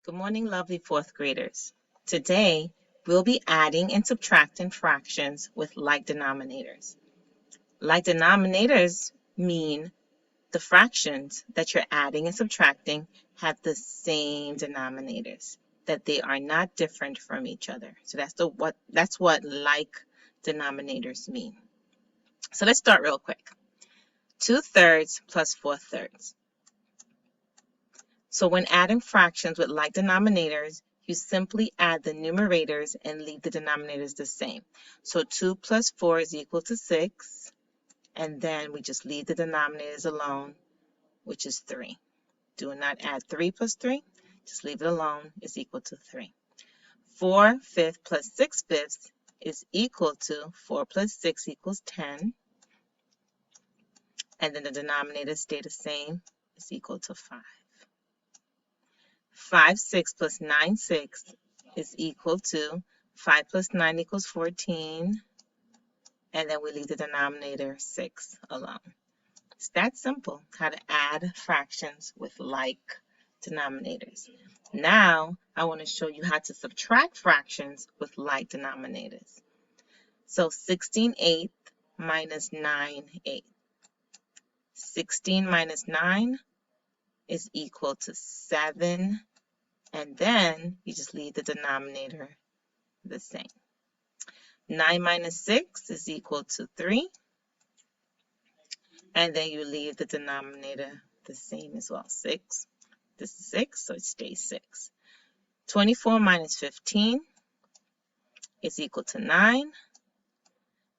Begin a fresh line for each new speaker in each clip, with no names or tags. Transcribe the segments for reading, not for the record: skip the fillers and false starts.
Good morning, lovely fourth graders. Today, we'll be adding and subtracting fractions with like denominators. Like denominators mean the fractions that you're adding and subtracting have the same denominators, that they are not different from each other. So that's what like denominators mean. So let's start real quick. 2/3 plus 4/3. So when adding fractions with like denominators, you simply add the numerators and leave the denominators the same. So 2 plus 4 is equal to 6, and then we just leave the denominators alone, which is 3. Do not add 3 plus 3, just leave it alone, is equal to 3. 4/5 plus 6/5 is equal to 4 plus 6 equals 10, and then the denominators stay the same, is equal to 5. 5/6 plus 9/6 is equal to 5 plus 9 equals 14, and then we leave the denominator 6 alone. It's that simple, how to add fractions with like denominators. Now, I want to show you how to subtract fractions with like denominators. So 16/8 minus 9/8. 16 minus 9 is equal to 7, and then you just leave the denominator the same. 9 minus 6 is equal to 3, and then you leave the denominator the same as well. 6, this is 6, so it stays 6. 24 minus 15 is equal to 9,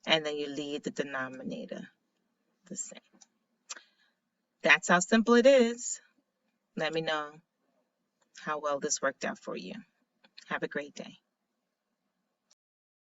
and then you leave the denominator the same. That's how simple it is. Let me know how well this worked out for you. Have a great day.